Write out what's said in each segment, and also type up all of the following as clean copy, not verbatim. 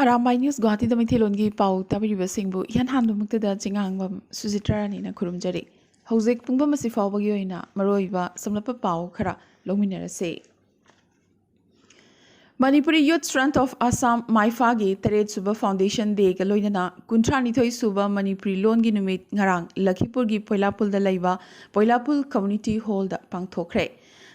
Arambai News Guwahati da Maithilongi pau tabiriba singbu yan hanbamuktada chingangbam Sujitrarani na khurumjari. Hauzik pungba masi fawbagi oina maroiba samlapa pau khara longminarase. Manipuri Youth Strength of Assam Maifagi Tared Suba Foundation Day Galoinana Kuntrani Suba Manipuri Longi Numit Ngarang Lakhipurgi Poilapul da Laiba Poilapul Community Hall da Pangthokre.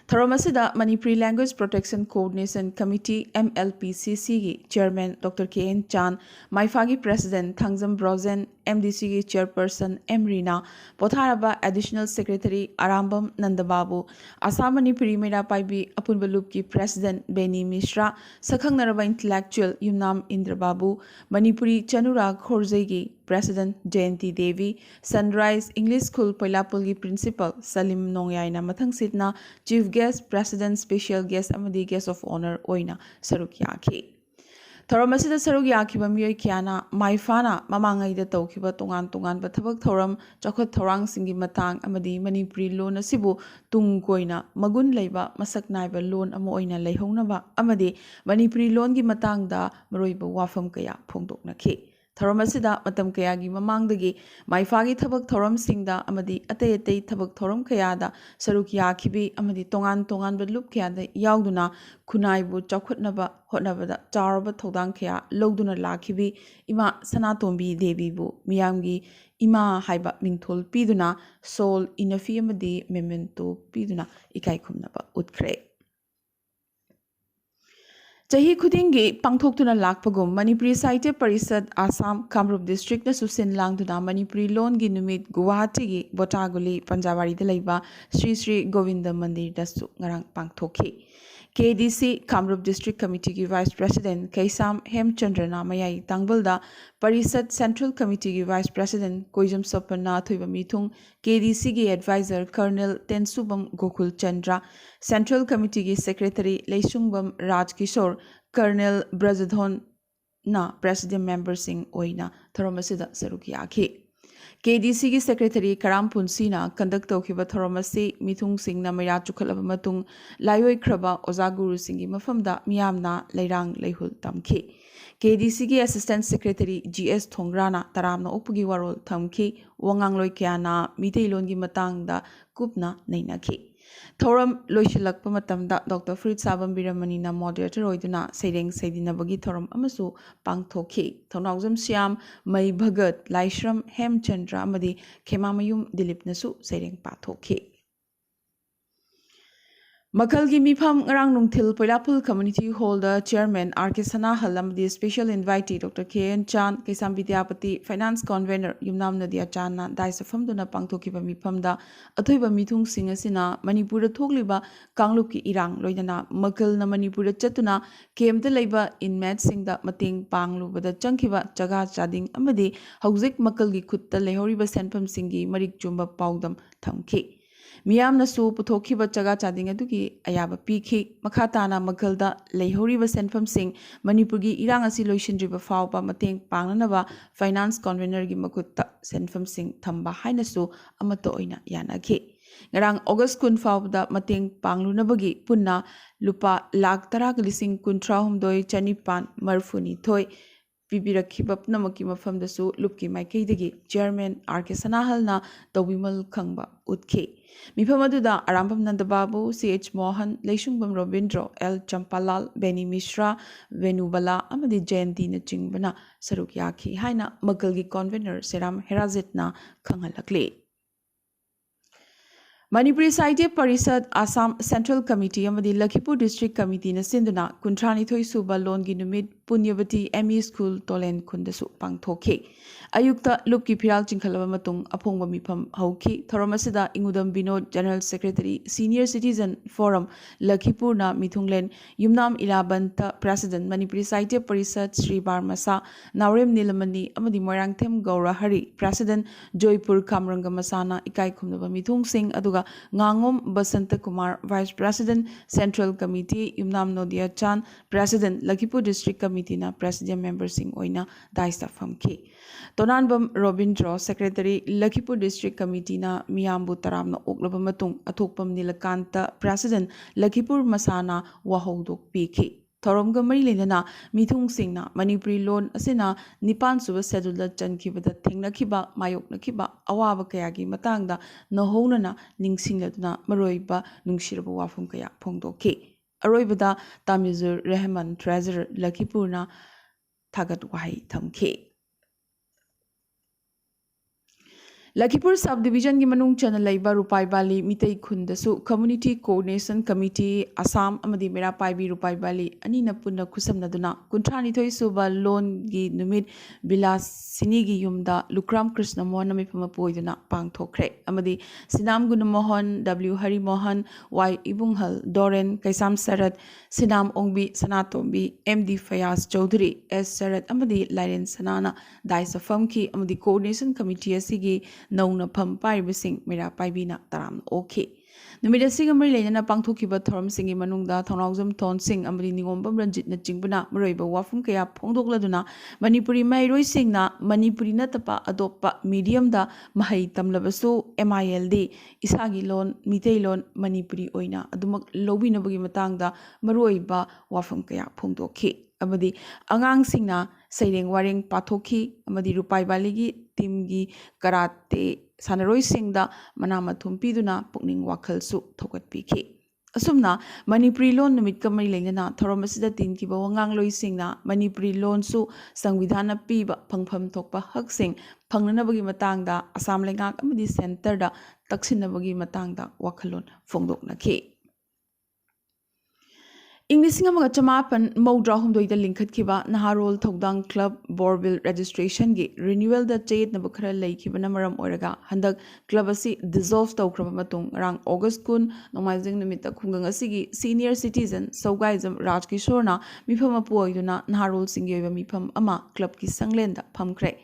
Tharamasida Manipuri Language Protection Coordination Committee MLPCC gi Chairman Dr. K.N. Chan, Maifagi President Thangzam Brozen, MDC gi Chairperson M. Rina, Potharaba Additional Secretary Arambam Nandababu, Assam Manipuri Mera Paibi Apunbalup ki President Beni Mishra, Sakhang Naraba Intellectual Yumnam Indrababu, Manipuri Chanura Khorzegi President Jayanti Devi, Sunrise English School Poilapulgi Principal Salim Nongyayna Mathang Sitna, Chief Guest President Special Guest Amadi Guest of Honor Oina Sarukyaki. Thoramasida Sarukyaki Bamir Kiana, Maifana, Mamangai the Tokiba Tongan Batabak Thoram, Chokot Torang Singi Matang, Amadi Manipuri Lona Sibu, Tung Goina, Magun Leba, Masak Naiba Lon Amoina Lehonaba, Amadi, Manipuri Longi Matang da, Maroiba Wafam Kaya, Pongdok Naki. Thoramasida Matam Kayagi Mamangdagi, Maifagi Tabak Thoram Singda, Amadi Ate Tabak Thoram Kayada, Sarukya Kibi, Amadi Tongan Balup Kayada, Yauduna, Kunaibu, Chakutnaba, Hotnabada, Jaraba Todang Kaya, Loduna Lakibi, Ima Sanatombi Devibu, Miyamgi, Ima Haiba Mintul Piduna, Sol Inafi Amadi, Memento Piduna, Ikai Kumnaba, Utkre. Chahi khudingi pangthoktuna lakpagum Manipuri Sahitya Parisad Assam Kamrup District na susin langduna Manipuri Longi Numit Guwahati gi Botaguli Panjawari da laiba Sri Sri Govinda Mandir dasu ngarang pangthokhi. KDC Kamrup District Committee ki Vice President Kaisam Hemchandrana Mayai Tangbulda Parisad Central Committee ki Vice President Koijam Sopanna Thuiba Mithung KDC ki Advisor Colonel Tensubam Gokul Chandra Central Committee ki Secretary Leisungbam Raj Kishore Colonel Brazadhon na President Member Singh Oina Thoramasida Sarukyaki. KDC ki Secretary Karam Punsina conduct Tokiba Thoramasi Mithung Singh na Maya Chukalaba Matung Layoi Kraba Ozaguru Singhi Mafamda Miyamna Leirang Leihul Tamki. KDC ki Assistant Secretary GS Thongrana Taramna Upugi Warol Tamki Wangang Loikiana Miteilongi Matangda Kupna Nainaki. Thoram Loishilak Pamatamda Dr. Frit Sabam Biramanina moderator Oiduna Seding Sedinabagi Thoram Amasu Pangthoki Thonauzam Siam Mai Bhagat Laishram Hemchandra Amadi Kemamayum Dilip Nasu Seding Pathoki. Makalgi Mipam Ngarang Nungthil Poilapul Community Hall the Chairman R.K. Sanahalam the special invitee Dr. K.N. Chan Kesam Vidyapati Finance Convener Yumnam Nadia Channa Daisafam Duna Pangtokiba Mipamda Athoiba Mithung Singasina Manipura Thogliba Kangluki Irang Loidana Makal na Manipura Chatuna Kem the Labor in Med Singda Mating Panglu Bada Chunkiba Jaga Chading Amadi Hauzik Makalgi Kutta Lehoriba Senpam Singi Marik Jumba Paudam Thamki. Miyam Nasu Putokiba Chaga Chading Aduki, Ayaba Piki, Makatana Magalda, Lehoriba Senfam Singh, Manipurgi Irangasi Loishandriba Fauba Mating Panganava, Finance Convener Gimakutta, Senfam Singh, Tamba Hainasu, Amatoina Yanaki. Ngarang August Kun Fauda Mating Panglunabagi, Punna, Lupa, Lak Tarak Lising Kuntrahum Doi, Chanipan, Marfuni Toy. Pibirakibap namaki mafam dasu lupki maikaidagi Chairman R.K. Sanahalna Tawimal Kangba Utke. Mipamaduda Arambam Nandababu, C.H. Mohan, Leishungbam Robindro, L. Champalal, Beni Mishra, Venubala, Amadi Jayanti na Chingbana, Sarukyaki, Haina, Magalgi Convener, Seram Herazitna, Kangalakle. Manipuri Sahitya Parisad Assam Central Committee Amadi Lakhipur District Committee na Sinduna Kuntrani Thoi Suba Longi Numit Punyavati ME School Tolen Kundasu Pangthoki. Ayukta Lupki Piral Chinkhalaba Matung Apongba Mipam Hauki Thoramasida Ingudam Binod General Secretary Senior Citizen Forum Lakhipur na Mithunglen Yumnam Ilabanta President Manipuri Sahitya Parisad Sri Barmasa Naurem Nilamani Amadi Moirangthem Gaura Hari President Joypur Kamranga Masana Ikai Khumnaba Mithung Singh Aduga Ngangom Basanta Kumar Vice President Central Committee Yumnam Nodia Chan President Lakhipur District Committee na President Member Singh Oina Daista Famki. Tonanbam Robindro Secretary Lakhipur District Committee na Miyambu Taramna Oklaba Matung Athokpam Nilakanta President Lakhipur Masana Wahodok Piki. थौरमगा मरी लेना मिथुंगसिंगना Manipuri loan असिना निपान सुबह schedule चनखिबदा थेंगनखिबा मायोकनखिबा अवाब कयागी मतंगदा नहोनना निंगसिंगलदना मरोइबा नुंगसिरबा वाफम कया फोंदोखे अरोइबदा तामिजुर Rahman treasurer लखीपुरना थागत वाही थमखे Lakhipur sub division की मनुंग चन लैबा रुपाई बाली मितई खुंदसु community coordination committee Assam अमदी मेरा पाइबी रुपाई बाली अनीना पुन्ना खुसमनदुना कुंथ्रानिथोई सुबा लोन गी नुमित बिलासिनी गी युमदा लुक्राम कृष्ण मोहन मिफम पोइदुना पांगथोख्रे अमदी Sinam Gun Mohan W Hari Mohan Y Ibungohal Doren Kaisam Sarat Sinam Ombi Sanatombi MD Fayaz Chaudhary S Sarat अमदी लाइरेन सनाना दाइसफम की अमदी कोऑर्डिनेशन कमिटी असिगी नौना फम पाइबसिंग मेरा पाइबीना तराम ओखे नुमित असिगा मरि लेना पांगथोखिबा थोरमसिंगी मनुंगदा थौनाउजम थोनसिंग अमदी निगोंबम रंजितना चिंगबना मरोइबा वाफम कया फोंदोक्लदुना मणिपुरी महैरोइसिंगना मणिपुरी नतपा अदोप्पा मीडियमदा महै तमलबसु MILD इसागी लोन मितै लोन मणिपुरी ओइना अदुमक लौबिनबगी मतंगदा मरोइबा वाफम कया फोंदोखे अमदी अंगांगसिंगना सैरेंग वारेंग पाथोखी अमदी रुपाई बालीगी टीमगी कराते सानरोइसिंगदा मनामथुम पीदुना पुकनिंग वाखलसु थोकटपीखी असुमना मणिपुरी लोन नुमित कमरी लेना थौरम असिदा तीनकिबा वंगांग लोइसिंगना मणिपुरी लोनसु संविधान पीबा फंगफम थोकपा हकसिंग फंगनबगी मतंगदा असम लेंगाक अमदी सेंटरदा तक्सिनबगी मतंगदा वाखलोन फोंदोकनखी इंग्लिश चमापन मौद्रा हुमदोइदा लिंखतखिबा नहारोल थौदांग क्लब बोरबिल रजिस्ट्रेशन की रिन्यूअल द चेतनब खरा लैखिबना मरम ओइरगा हंदक क्लब असि डिसॉल्व तौख्रबा मतुंग रांग ऑगस्ट कुन नोमाइजिंग निमित्त खुंगंग असिगी सीनियर सिटीजन सौगाइजम राजकिशोरना मिफम अपुओइदुना नहारोल सिंगी ओइबा मिफम अमा क्लब की संगलेंदा फमख्रे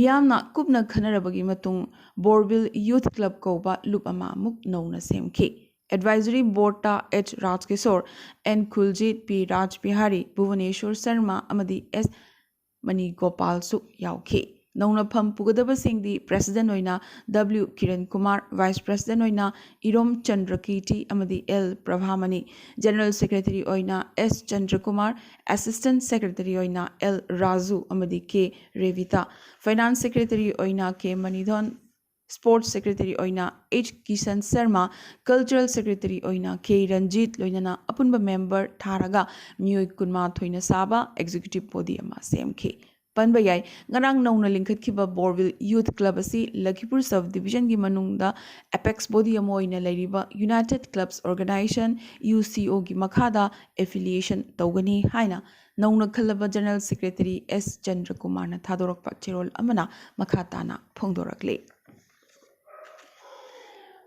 मियामना कुपना खनरबगी मतुंग बोरबिल यूथ क्लब कौबा लुप अमा मुक नौना सेमखि एडवाइजरी बोर्ड ता H Rajkishore N Kuljit P Rajbihari Bhubaneswar Sharma अमदी S मनी गोपाल सु याउखी नौना फम पुगदबसिंगदी प्रेसिडेंट ओइना W Kiran Kumar vice president ओइना इरोम चंद्रकीर्ति अमदी L प्रभामणि जनरल सेक्रेटरी ओइना S चंद्रकुमार असिस्टेंट सेक्रेटरी ओइना L राजू अमदी K रेविता फाइनेंस सेक्रेटरी ओइना K मनीधन स्पोर्ट्स सेक्रेटरी ओइना H Kishan Sharma cultural secretary ओइना K रंजीत लोइना अपुनबा मेंबर थारगा मियोय कुनमा थोइना साबा एग्जीक्यूटिव बॉडी अमा सेमखे पनबा याय ngarang नौना लिंखतखिबा बोरविल यूथ क्लब असि लखीपुर सब डिवीजन की मनुंगदा एपेक्स बॉडी अमा ओइना लैरिबा यूनाइटेड क्लब्स ऑर्गेनाइजेशन UCO की मखादा एफिलिएशन तौगनी हाइना नौना खलबा जनरल सेक्रेटरी S चंद्रकुमार ना थादोरकपा चेरोल अमना मखाताना फोंदोरकले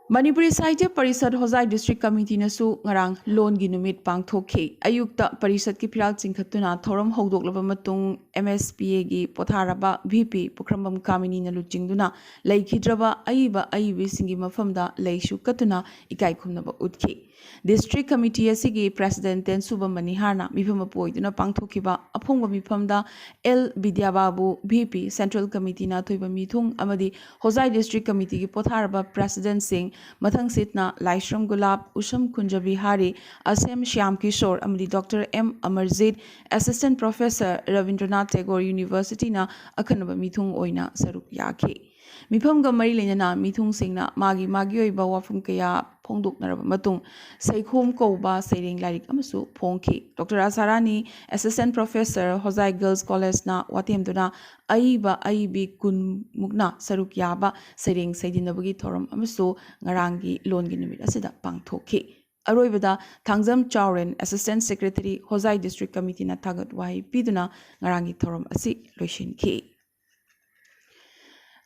मणिपुरी साहित्य परिषद होजाई डिस्ट्रिक्ट कमिटी नसु ngarang लोन की नुमित पांगथोखे अयुक्ता परिषद की फिराल चिंखतुना थौरम हौदोकलबा मतुंग MSPA की पोथारबा VP पुखरमबम कामिनी न लुचिंगदुना लैखिद्रबा अईबी सिंगी मफमदा लैशु कतुना इकाई खुमनबा उतखि डिस्ट्रिक्ट कमिटी असिगी प्रेसिडेंट तेन सुबा मनिहारना मिफम पोइदुना पांगथोखिबा अफोंबा मिफमदा L Vidyababu VP central committee ना थोइबा मिथुंग अमदी होजाई डिस्ट्रिक्ट कमिटी की पोथारबा प्रेसिडेंट सिंह मथंग सिटना लाइश्रम गुलाब उशम कुंजबिहारी असेम श्याम किशोर अमदी doctor M Amarjit assistant professor Rabindranath Tagore university ना अखनबा मिथुंग ओइना सरुक याखे मिफम गमरी लेना मिथुंग सिंगना मागी मागी ओइबा वाफम कया फोंदोकनरबा मतुंग सैखोम कौबा सैरेंग लाइरिक अमसु फोंखि doctor Asarani assistant professor Hojai girls college ना वातेमदुना अईबी कुन मुगना सरुक याबा सैरेंग सैदिनबगी थोरम अमसु ngaranggi लोन की नुमित असिदा पांगथोखि अरोइबदा Thangjam Chaoren assistant secretary Hojai district committee ना थागत वाही पीदुना ngaranggi थोरम असि लोइसिनखि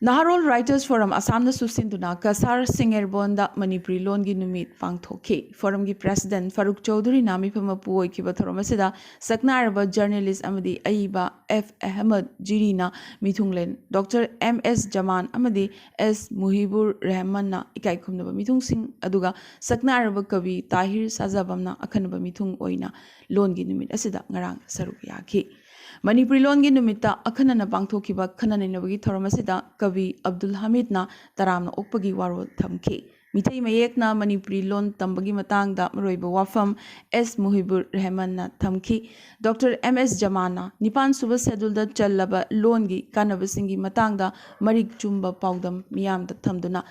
नहारोल राइटर्स फोरम असम सुसिंदुना कसार सिंगेरबोंदा मणिपुरी लोन की नुमित पांगथोखे फोरम की प्रेसिडेंट फारूक चौधरी नामिफम पुओइकिबा थोरम असिदा सकनारबा जर्नलिस्ट अमदी अईबा F अहमद जिरीना मिथुंगलेन डॉक्टर MS जमान अमदी S मुहिबुर रहमान ना इकाई खुमनबा मिथुंगसिंग अदुगा सकनारबा कवि ताहिर साजाबमना अखनबा मिथुंग ओइना लोन की नुमित असिदा ngarang सरुक याखि मणिपुरी लोन की नुमित्ता अखनना पांगथोखिबा खननैनबगी थोरम असिदा कवि अब्दुल हमीद ना तरामना ओकपगी वारोल थमखि Mithai mayekna Manipuri loan tambagi matangda maroiba wafam S. Muhibur Rahmanna thamki. Dr. M.S. Jamana Nipan Suba Sedulda Challaba loangi kanabasingi matangda marik chumba paudam miyamda thamduna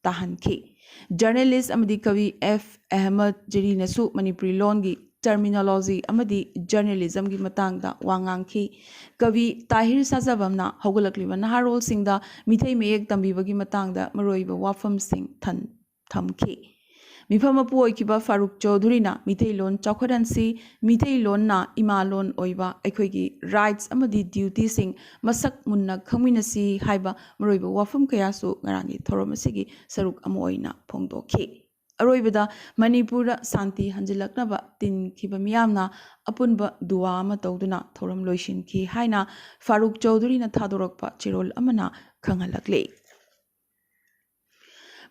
tahanki. Journalist amadi kavi F. Ahmad Jari Nasu Manipuri loangi terminology amadi journalism gi matangda wangangki. Kavi Tahir Sazabamna Hogulakliba Naharol Singda Mithai mayek tambibagi matangda maroiba wafam sing than thamki. Mifama pu oikiba Faruk Chaudhurina Mithai loan chakhadansi Mithai loan na ima loan oiba aikhoigi rights amadi duty sing masak munna khangminasi haiba maroiba wafam kayasu ngarangi thoromasigi saruk amoina phongdokhi. Aroibada Manipura Santi Hanjilaknaba tin kiba miyamna apunba dua ama tawduna thoram loishin ki haina Faruk Chaudhurina thadorokpa chirol amana khangalakle.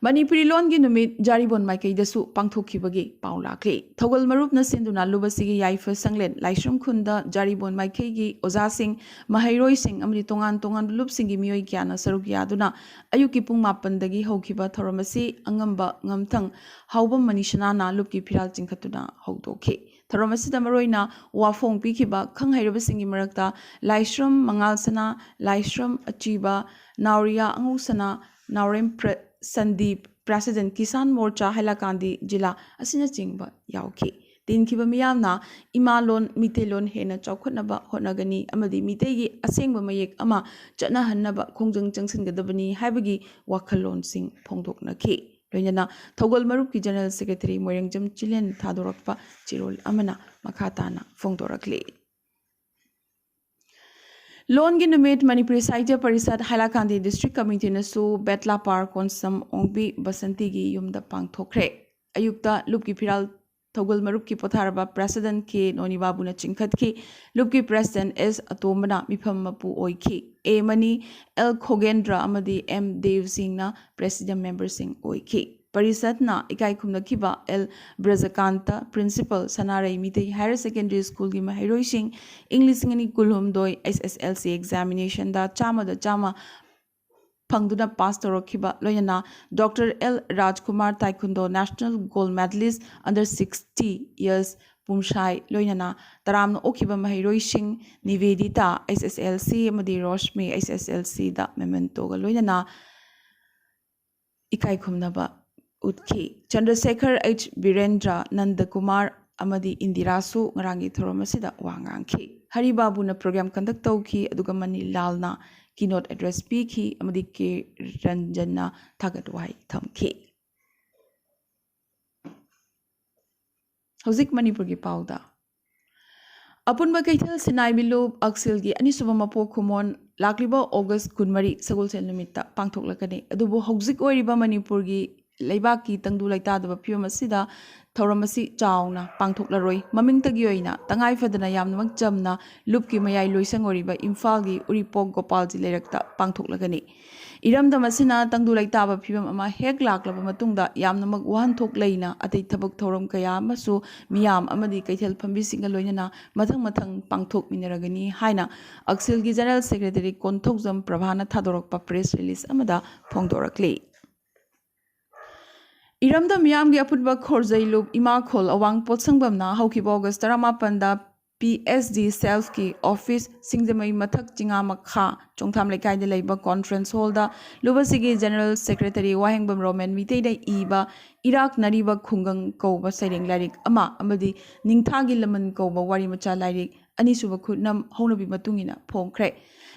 Manipuri loan gi numit jaribon maikei dasu pangthokibagi paulakle. Thogol marup na sinduna lubasigi yaifa sanglen laishram khunda jaribon maikei gi oza sing mahairoi sing amri tongan lup singi miyoi kyana saruk yaduna ayuki pung mapandagi hokiba thoramasi angamba ngamthang haubam manishana na lupki phiral chingkhatuna hogdokhe. Thoramasi damaroina wafong pikiba khanghairabasingi marakta laishram mangalsana laishram achiba nauriya angusana naurem Sandeep President Kisan Morcha Hailakandi Jila Asina Chingba Yauki. Tin Kiba Miyamna Imalon Mitelon Hena Chaukhotnaba Honagani Amadi Mitegi Asengba Mayek Ama Chatna Hannaba Kongjang Jangsin Gadabani Habagi Wakalon Sing Pongdokna Ki. Loyana Togol Maruki General Secretary Moyangjam Chilen Thadorakpa Chirol Amana Makatana Fongdorakli. Loan gi numit Manipuri Sahitya Parisad Hailakandi District Committee nasu Betla Park Konsam Ongbi Basanti gi yumda pangthokre. Ayukta lupki phiral Togol Marupki Potharaba President K Nonibabu na chingkhatki lupki President S Atomana mifam mapu oiki. A Mani L Khogendra amadi M Dev Singh na President Member Singh oiki. Parisatna ikai khumnakiba L Brajakanta Principal Sanarai Mitei Higher Secondary School gi mahairoi sing English ngani kulhum doi SSLC examination da chama Pangduna pass torokiba loyana Dr. L Rajkumar Taekwondo National Gold Medalist under 60 years Pumshai loyana Taram Okiba mahairoi sing Nivedita SSLC amadi Roshmi SSLC da memento ga loyana ikai khumnaba Utki Chandrasekhar H. Birendra Nandakumar Amadi Indirasu Ngarangi Thoromasida Wangangki. Haribabu na program conduct tauki aduga Mani Lalna keynote address piki Amadi K. Ranjana Thagatwai Thamki. Hozik Manipurgi Pauda. Apunba Kaitel Sinai Bilub Axilgi Anisubama Pokumon Lakliba August Kunmari Sagul Selumita Pangtok Lakani Adubo Hozik Oriba Manipurgi Laibaki Tangdu Laitadaba Pumasida Tauramasi Chauna Pangtok Laroi Maming Tagioina Tangai Fadana Yamnamang Jamna Lupki Mayai Luisangoriba Imfalgi Uripog Gopalji Lerekta Pangtok Lagani Iram Damasina Tangdu Laitaba Pum Ama Heg Laklaba Matunda Yamnamak Wahantok Laina Ate Tabak Tauram Kaya Masu Miam Amadi Kaitel Pambising Loyana Matang Pangtok Mineragani Haina Axilgi General Secretary Kontokzam Pravana Thadorokpa press release Amada Pongdorakli Iramda Miamgi Aputba Khorzailup Imakol Awang Potsangbamna Hauki August Taramapanda PSD Self-Ki Office Singdamai Mathak Chingamakha Chongtham Lekai de Labor Conference Holder Lubasigi General Secretary Wahengbam Roman Miteda Iba Iraq Nariba Kungang Koba Sailing Larik Ama Amadi Ningthagi Laman Koba Warimacha Larik Anisuba Kutnam Honabi Matungina Pongkre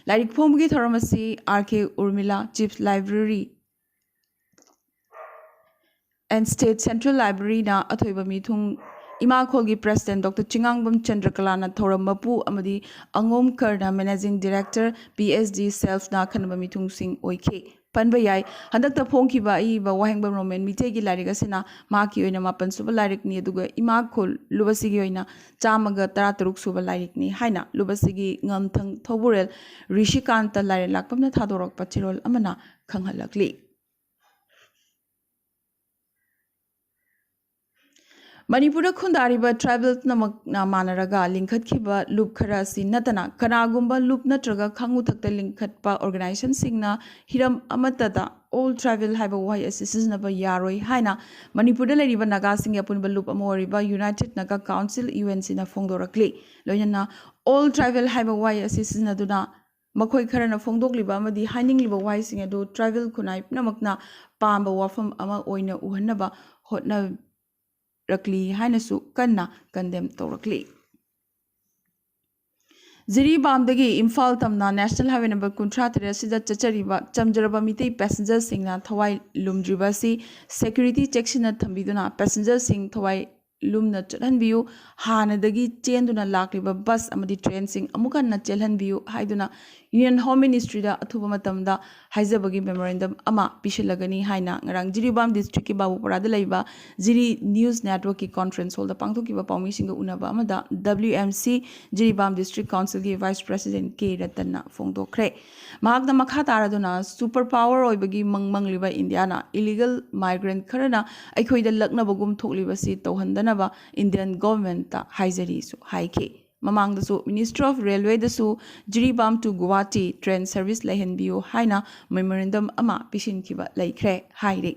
Larik Pomgi Thoramasi RK Urmila Chief Library and State Central Library na Athoiba Mithung Imakholgi President Dr. Chingangbam Chandrakalana Thoram Mapu Amadi Angom Karna Managing Director PSD Self na Khanaba Mithung Singh Oike Panbayai Handakta Phongkiba Iba Wahengbam Roman Mitegi Larigasina Maki Oina Mapan Suba Larik ni aduga Imakhol Lubasigi Oina Chamaga Tarataruk Suba Larik ni Haina Lubasigi Ngamthang Thoburel Rishikanta Lari Lakpamna Thadorok Pachirol Amana Khanghalakli Manipura khundariba tribal namakna manaraga linkhatkiba loop khara si natana kanagumba loop natraga khangu thakta linkhatpa organization singna hiram amatada all tribal haiba wai assistance naba yaroi haina Manipura leriba naga sing apunba loop amoriba United Naga Council UNC na phongdorakli loinana all tribal haiba wai assistance naduna makhoi kharana phongdokliba amadi hainingliba wai sing adu tribal khunai namakna pamba wafam ama oina uhanaba hotna rakli hainasu kanna condemn tawrakli Jiribamdagi Imphal tamna National Highway number 53 sida chachariba chamjaraba mitei passenger singna thawai lumdriba si security checksina thambiduna passenger sing thawai lumna chalhanbiu hanadagi chenduna lakriba bus amadi train sing amukanna chelhanbiu haiduna Union Home Ministry da athuba matamda haizabagi memorandum ama pishilagani haina ngarang Jiribam district ki Babupara da laiba Jiri News Network ki conference hall da pangthokiba paumi singa unaba amada WMC Jiribam district council ki vice president K Ratana phongdokre mahakna makha taraduna super power oibagi mangmangliba India na illegal migrant kharana aikhoida laknabagum thokliba si tawhandanaba Indian government ta haizari su haike Mamangdasu Minister of Railway dasu Jiribam to Guwahati train service laihanbiu haina memorandum ama pishin kiba laikre haire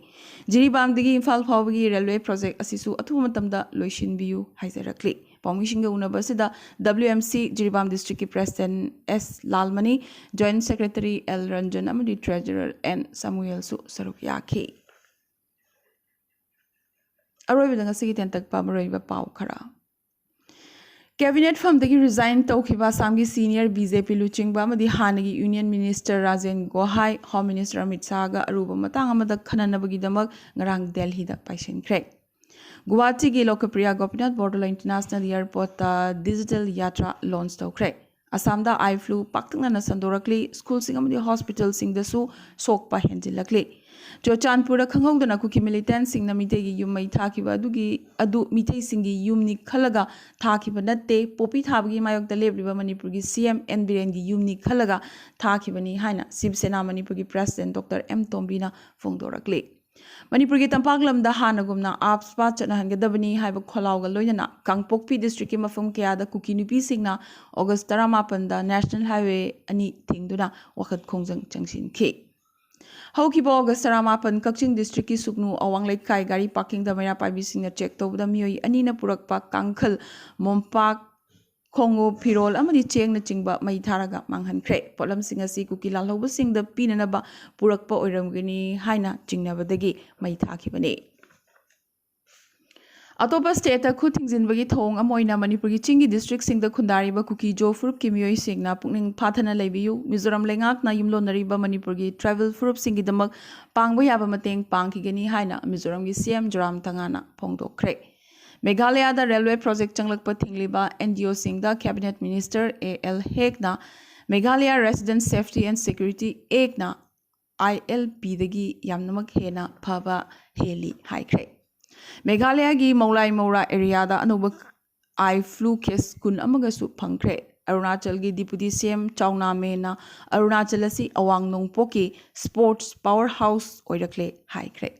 Jiribam digi Imphal phawgi railway project asisu athu matamda loishinbiu haizarakli Paumishinga Unabasida WMC Jiribam district president S Lalmani joint secretary L Ranjan amadi treasurer N Samuel su sarukyaki Aroibidanga sigi tentak pamaraiba pau khara Cabinet from the resigned Tokiba Samgi senior BJP Luchingba Madi Hanagi Union Minister Rajan Gohai, Home Minister Amit Saga, Aruba Matangamada Kananabagi Damag, Ngarang Delhi da Paishin Craig. Guwahati gi Lokapriya Gopinath Borderline International Airport Digital Yatra launch to Craig. Asamda I flew Paktanga Sandorakli, school singamadi hospital sing the su sok pa henjilakli. Jochanpura Kangongdana Kuki militant sing Namitegi Yumai Takiba Dugi Adu Mite Singi Yumni Kalaga Takiba Nate Popi Tabgi Mayok the Lebriba Manipurgi CM and Birengi Yumni Kalaga Takibani Haina Sibsena Manipurgi President Dr. M. Tombina Fongdorakli. Manipurgi Tampaglam the Hanagumna Aps Pachana Hangadabani Haiba Kolauga Loyana Kangpokpi District Mafum Kaya the Kuki Nupi Singna August Taramapanda National Highway Ani Tingduna Wakat Kongzang Changshin K. Haukiba August Saramapan Kakching District ki Suknu Awang Laikai Gari Parking the Mera Pai Sing check to the Mui Anina Purakpa Kankal Mompak Kongo Pirol Amadi Cheng na Chingba Mai Taraga Manghan Kre Polam Singasi Kukila Loba Sing the Pinanaba Purakpa Oramgini Haina Jingnavadagi Mai Takibane Atopa state a kuting zinbagi thong amoina Manipurgi Chingi district sing the Kundariba Kuki Jo Furup Kimyoi Singna Pukning Pathana Lebiu, Mizoram Lengak na Yumlonariba Manipurgi travel Furup Singi Damag Pangboyaba Mateng Pangkigani Haina, Mizoram gi CM Joram Tangana, Pongdo Krek. Meghalaya the railway project Changlakpa Tingliba NDO Singh the cabinet minister AL Hegna, Meghalaya resident safety and security Egna, ILP dagi Yamnamak Hena Pava Heli High Krek. Meghalaya gi Maulai Maura area da anuba I flu case kun amagasu pangkre Arunachal gi deputy CM Chauna Mena Arunachal asi awang nongpoki sports powerhouse oirakle high kre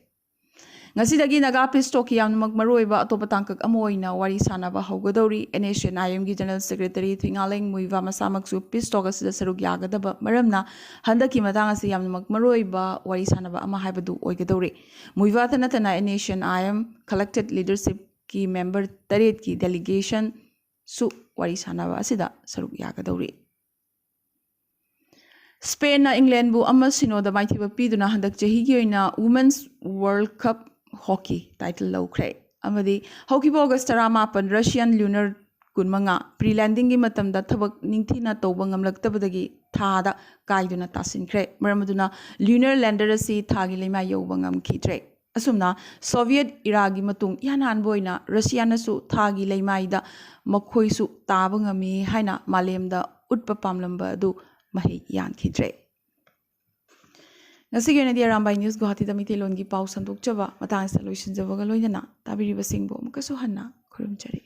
Ngasidagi naga pistoki yam magmaroiba atopatangkak amoina wari sanaba haugadori NACN IM gi general secretary Thingaleng Muiva masamaksu pistoka sida saruk yagadaba maramna handaki matang asi yam magmaroiba wari sanaba ama haibadu oigadori Muiva tanatana NACN IM collected leadership ki member taret ki delegation su wari sanaba asida saruk yagadori Spain na England bu ama sino da maithiba piduna handak jahi gi oina Women's World Cup Hockey title low cray. Amadi Hockey August Taramapan Russian lunar kunmanga pre-landing gi matam da thabak ningthina tawbangam laktabadagi thada kaiduna tasin cray. Maramaduna lunar lander asi thagi lema yobangam khitre. Asumna Soviet era gi matung yanan boina Russia na su thagi lema ida makhoi su tabangami haina malem da utpa pamlamba du mahi yan khitre. Ngasigi na di Arambai News Guwahati da Mite Lon gi pau sandok chaba matang sa loishin jawaga loinana tabiri basingbo mukasuhanna khurumchari